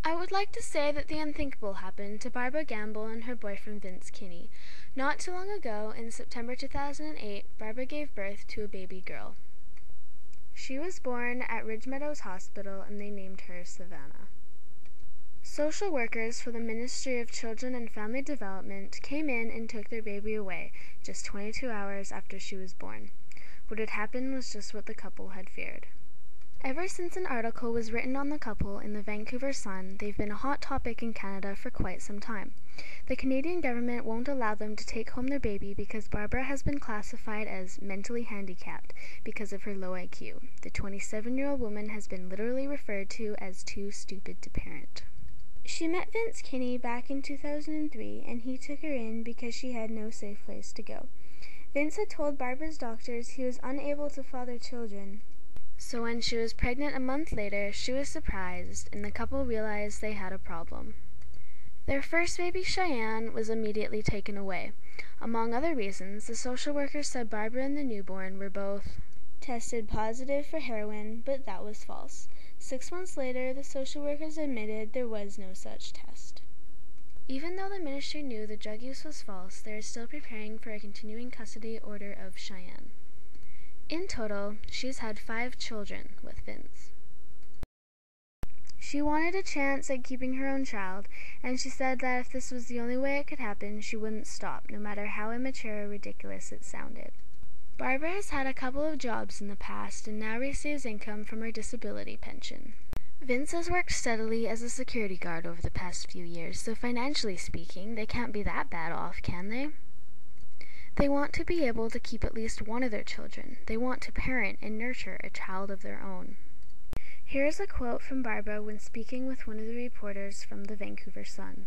I would like to say that the unthinkable happened to Barbara Gamble and her boyfriend Vince Kinney. Not too long ago, in September 2008, Barbara gave birth to a baby girl. She was born at Ridge Meadows Hospital and they named her Savannah. Social workers for the Ministry of Children and Family Development came in and took their baby away just 22 hours after she was born. What had happened was just what the couple had feared. Ever since an article was written on the couple in the Vancouver Sun, they've been a hot topic in Canada for quite some time. The Canadian government won't allow them to take home their baby because Barbara has been classified as mentally handicapped because of her low IQ. The 27-year-old woman has been literally referred to as too stupid to parent. She met Vince Kinney back in 2003 and he took her in because she had no safe place to go. Vince had told Barbara's doctors he was unable to father children. So when she was pregnant a month later, she was surprised, and the couple realized they had a problem. Their first baby, Cheyenne, was immediately taken away. Among other reasons, the social workers said Barbara and the newborn were both tested positive for heroin, but that was false. 6 months later, the social workers admitted there was no such test. Even though the ministry knew the drug use was false, they are still preparing for a continuing custody order of Cheyenne. In total, she's had 5 children with Vince. She wanted a chance at keeping her own child, and she said that if this was the only way it could happen, she wouldn't stop, no matter how immature or ridiculous it sounded. Barbara has had a couple of jobs in the past and now receives income from her disability pension. Vince has worked steadily as a security guard over the past few years, so financially speaking, they can't be that bad off, can they? They want to be able to keep at least one of their children. They want to parent and nurture a child of their own. Here is a quote from Barbara when speaking with one of the reporters from the Vancouver Sun.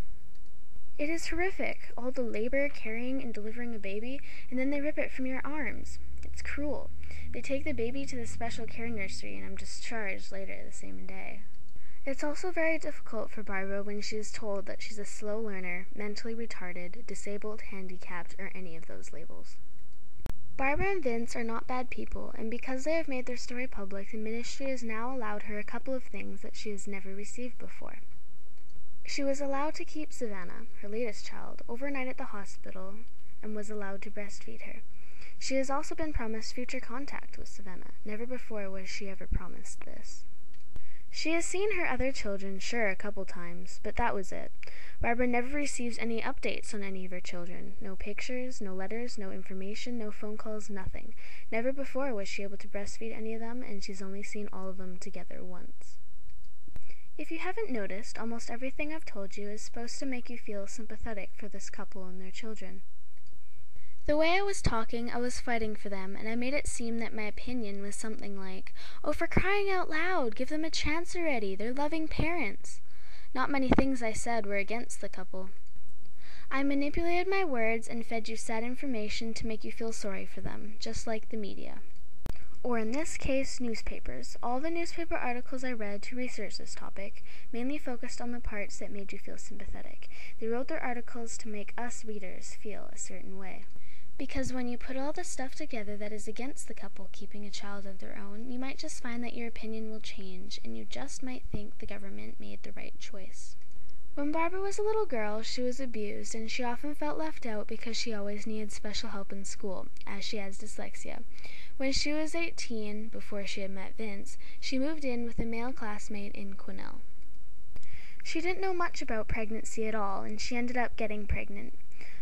"It is horrific, all the labor, carrying and delivering a baby, and then they rip it from your arms. It's cruel. They take the baby to the special care nursery and I'm discharged later the same day." It's also very difficult for Barbara when she is told that she's a slow learner, mentally retarded, disabled, handicapped, or any of those labels. Barbara and Vince are not bad people, and because they have made their story public, the ministry has now allowed her a couple of things that she has never received before. She was allowed to keep Savannah, her latest child, overnight at the hospital and was allowed to breastfeed her. She has also been promised future contact with Savannah. Never before was she ever promised this. She has seen her other children, sure, a couple times, but that was it. Barbara never receives any updates on any of her children. No pictures, no letters, no information, no phone calls, nothing. Never before was she able to breastfeed any of them, and she's only seen all of them together once. If you haven't noticed, almost everything I've told you is supposed to make you feel sympathetic for this couple and their children. The way I was talking, I was fighting for them, and I made it seem that my opinion was something like, "Oh, for crying out loud, give them a chance already, they're loving parents." Not many things I said were against the couple. I manipulated my words and fed you sad information to make you feel sorry for them, just like the media. Or in this case, newspapers. All the newspaper articles I read to research this topic mainly focused on the parts that made you feel sympathetic. They wrote their articles to make us readers feel a certain way. Because when you put all the stuff together that is against the couple keeping a child of their own, you might just find that your opinion will change, and you just might think the government made the right choice. When Barbara was a little girl, she was abused, and she often felt left out because she always needed special help in school, as she has dyslexia. When she was 18, before she had met Vince, she moved in with a male classmate in Quesnel. She didn't know much about pregnancy at all, and she ended up getting pregnant.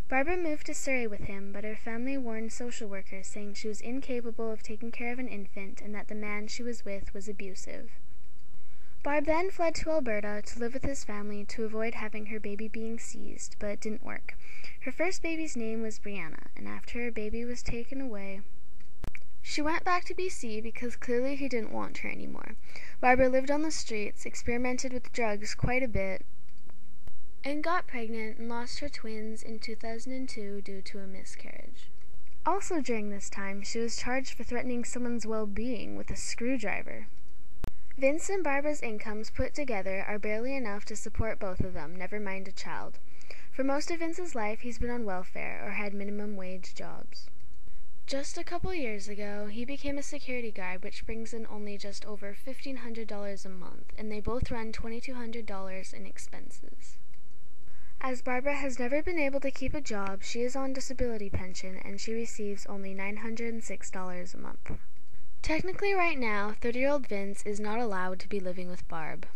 Barbara moved to Surrey with him, but her family warned social workers, saying she was incapable of taking care of an infant and that the man she was with was abusive. Barb then fled to Alberta to live with his family to avoid having her baby being seized, but it didn't work. Her first baby's name was Brianna, and after her baby was taken away, she went back to BC because clearly he didn't want her anymore. Barbara lived on the streets, experimented with drugs quite a bit, and got pregnant and lost her twins in 2002 due to a miscarriage. Also during this time, she was charged for threatening someone's well-being with a screwdriver. Vince and Barbara's incomes put together are barely enough to support both of them, never mind a child. For most of Vince's life, he's been on welfare or had minimum wage jobs. Just a couple years ago, he became a security guard, which brings in only just over $1,500 a month, and they both run $2,200 in expenses. As Barbara has never been able to keep a job, she is on disability pension, and she receives only $906 a month. Technically right now, 30-year-old Vince is not allowed to be living with Barb.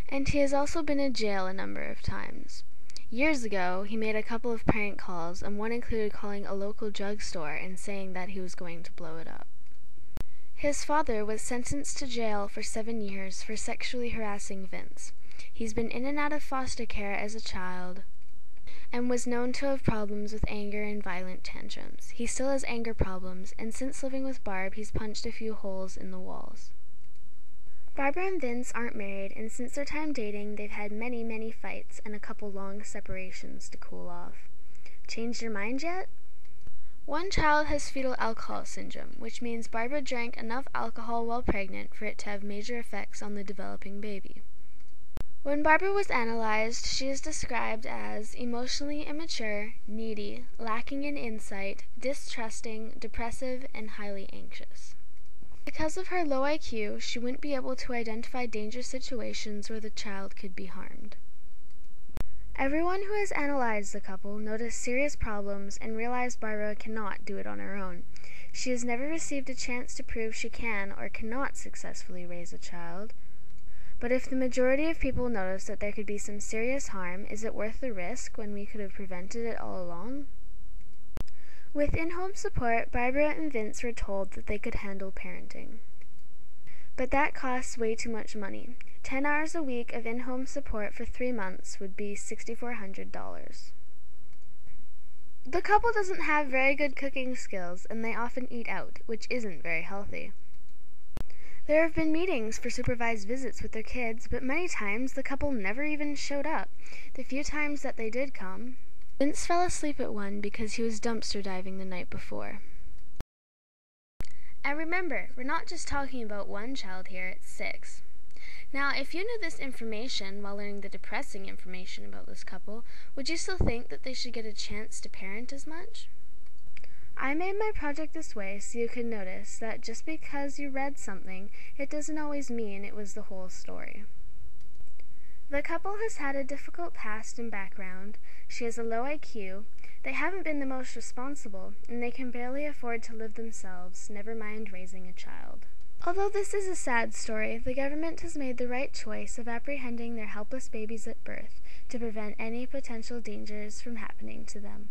And he has also been in jail a number of times. Years ago, he made a couple of prank calls, and one included calling a local drugstore and saying that he was going to blow it up. His father was sentenced to jail for 7 years for sexually harassing Vince. He's been in and out of foster care as a child and was known to have problems with anger and violent tantrums. He still has anger problems, and since living with Barb, he's punched a few holes in the walls. Barbara and Vince aren't married, and since their time dating, they've had many fights and a couple long separations to cool off. Changed your mind yet? One child has fetal alcohol syndrome, which means Barbara drank enough alcohol while pregnant for it to have major effects on the developing baby. When Barbara was analyzed, she is described as emotionally immature, needy, lacking in insight, distrusting, depressive, and highly anxious. Because of her low IQ, she wouldn't be able to identify dangerous situations where the child could be harmed. Everyone who has analyzed the couple noticed serious problems and realized Barbara cannot do it on her own. She has never received a chance to prove she can or cannot successfully raise a child. But if the majority of people notice that there could be some serious harm, is it worth the risk when we could have prevented it all along? With in-home support, Barbara and Vince were told that they could handle parenting. But that costs way too much money. 10 hours a week of in-home support for 3 months would be $6,400. The couple doesn't have very good cooking skills, and they often eat out, which isn't very healthy. There have been meetings for supervised visits with their kids, but many times the couple never even showed up. The few times that they did come, Vince fell asleep at one because he was dumpster diving the night before. And remember, we're not just talking about one child here, it's 6. Now, if you knew this information while learning the depressing information about this couple, would you still think that they should get a chance to parent as much? I made my project this way so you could notice that just because you read something, it doesn't always mean it was the whole story. The couple has had a difficult past and background. She has a low IQ, they haven't been the most responsible, and they can barely afford to live themselves, never mind raising a child. Although this is a sad story, the government has made the right choice of apprehending their helpless babies at birth to prevent any potential dangers from happening to them.